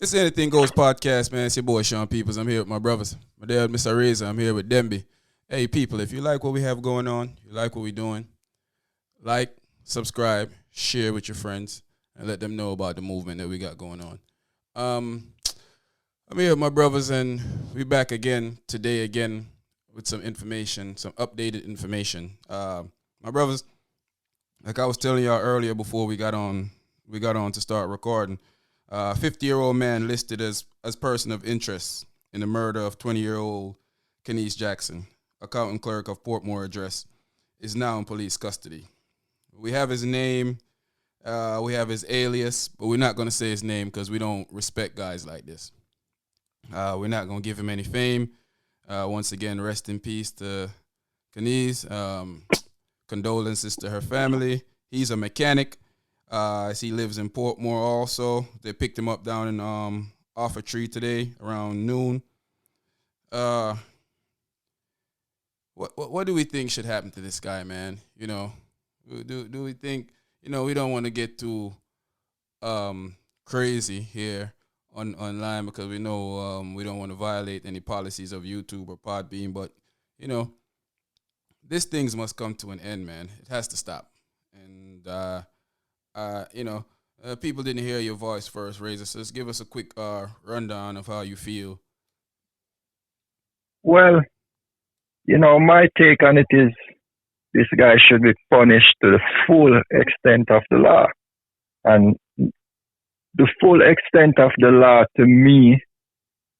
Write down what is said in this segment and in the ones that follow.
It's Anything Goes podcast, man. It's your boy Sean Peoples. I'm here with my brothers. My dad, Mr. Reza. I'm here with Demby. Hey, people, if you like what we have going on, you like what we're doing, like, subscribe, share with your friends, and let them know about the movement that we got going on. I'm here with my brothers, and we back again today with some information, some updated information. My brothers, like I was telling y'all earlier before we got on to start recording. 50-year-old man listed as person of interest in the murder of 20-year-old Khanice Jackson, accountant clerk of Portmore address, is now in police custody. We have his name, we have his alias, but we're not going to say his name because we don't respect guys like this. We're not going to give him any fame. Once again, rest in peace to Khanice. Condolences to her family. He's a mechanic. He lives in Portmore also. They picked him up down in off a tree today around noon. What do we think should happen to this guy, man? You know, do we think, we don't want to get too crazy here online because we know we don't want to violate any policies of YouTube or Podbean, but this things must come to an end, man. It has to stop. And people didn't hear your voice first, Razor. So just give us a quick rundown of how you feel. Well, my take on it is this guy should be punished to the full extent of the law. And the full extent of the law to me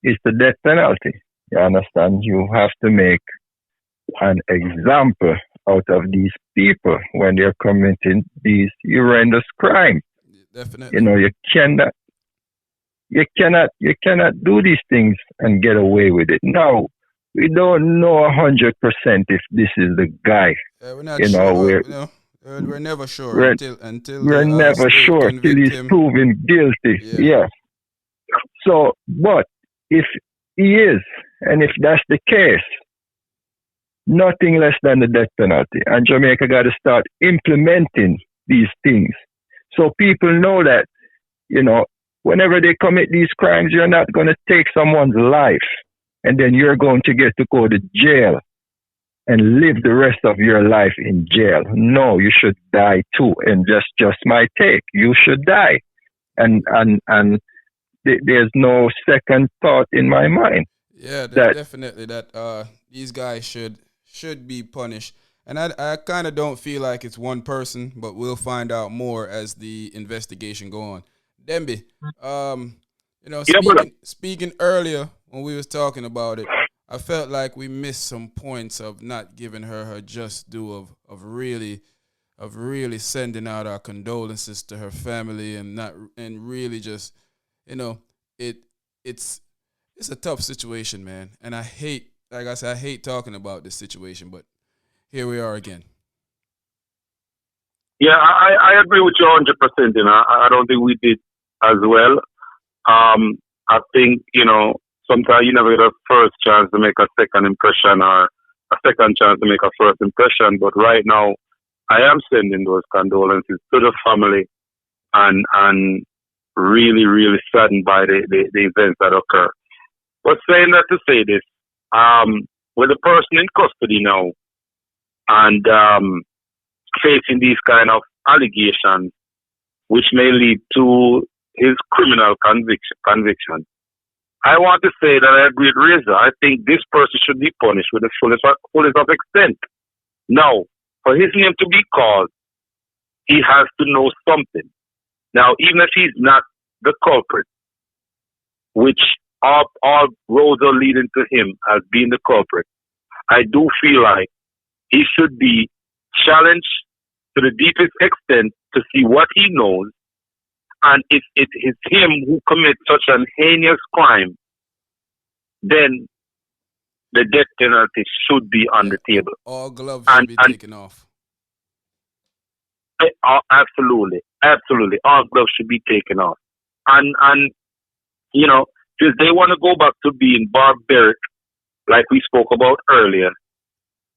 is the death penalty. You understand? You have to make an example out of these people when they're committing these horrendous crimes. Definitely. You cannot do these things and get away with it. Now, we don't know 100% if this is the guy. We're not sure. We're never sure until we're never sure till he's proven guilty. Yeah. So, but if he is, and if that's the case, nothing less than the death penalty. And Jamaica got to start implementing these things. So people know that, whenever they commit these crimes, you're not going to take someone's life and then you're going to get to go to jail and live the rest of your life in jail. No, you should die too. And just my take. You should die. And there's no second thought in my mind. Yeah, definitely that these guys should be punished. And I kind of don't feel like it's one person, but we'll find out more as the investigation go on. Demby, speaking earlier when we was talking about it, I felt like we missed some points of not giving her just due of really sending out our condolences to her family and really just, it's a tough situation, man. And I hate talking about this situation, but here we are again. Yeah, I agree with you 100%. I don't think we did as well. I think, sometimes you never get a first chance to make a second impression or a second chance to make a first impression. But right now, I am sending those condolences to the family and really, really saddened by the events that occur. But saying that to say this, with the person in custody now and facing these kind of allegations, which may lead to his criminal conviction, I want to say that I agree with Reza. I think this person should be punished with the fullest of extent. Now, for his name to be called, he has to know something. Now, even if he's not the culprit, which all roads are leading to him as being the culprit, I do feel like he should be challenged to the deepest extent to see what he knows. And if it is him who commits such an heinous crime, then the death penalty should be on the table. All gloves should be taken off. Absolutely. All gloves should be taken off. And since they want to go back to being barbaric, like we spoke about earlier,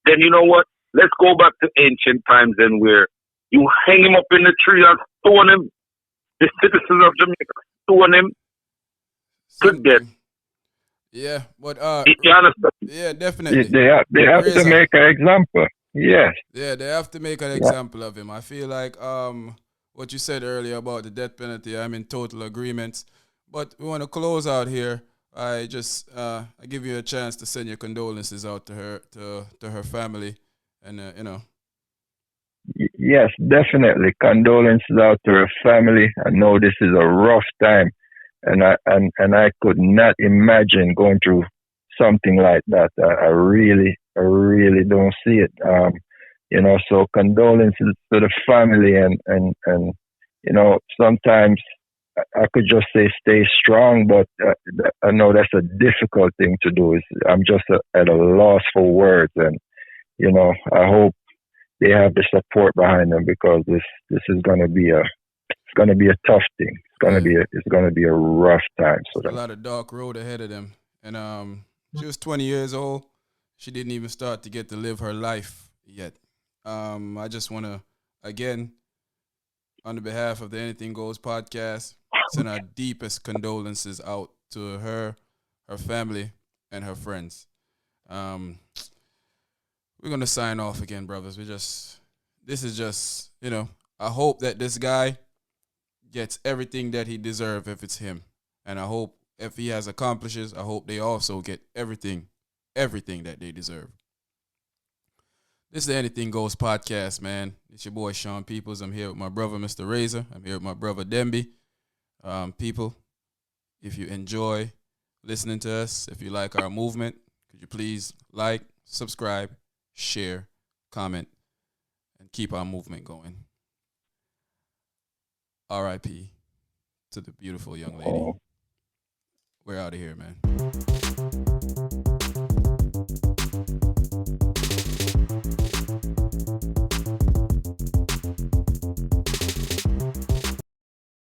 then you know what? Let's go back to ancient times and where you hang him up in the tree and stone him. The citizens of Jamaica stone him. could get. something. Yeah, but You understand? yeah, definitely. They have to Razor. make an example. Yes. Yeah, they have to make an Yeah. example of him. I feel like what you said earlier about the death penalty, I'm in total agreement. But we want to close out here. I give you a chance to send your condolences out to her to her family, and Yes, definitely. Condolences out to her family. I know this is a rough time, and I could not imagine going through something like that. I really don't see it. So condolences to the family, and sometimes I could just say stay strong, but I know that's a difficult thing to do. I'm just at a loss for words, and I hope they have the support behind them, because this is gonna be a tough thing. yeah, It's gonna be a rough time for a them. lot of dark road ahead of them. And she was 20 years old. She didn't even start to get to live her life yet. I just want to again, on the behalf of the Anything Goes podcast, send our deepest condolences out to her, her family, and her friends. Um, we're gonna sign off again, brothers. This is just, I hope that this guy gets everything that he deserves if it's him, and I hope if he has accomplishes, I hope they also get everything that they deserve. This is the Anything Goes podcast, man. It's your boy Sean Peoples. I'm here with my brother, Mr. Razor. I'm here with my brother Demby. People, if you enjoy listening to us, if you like our movement, could you please like, subscribe, share, comment, and keep our movement going. R.I.P. to the beautiful young lady. Oh. We're out of here, man.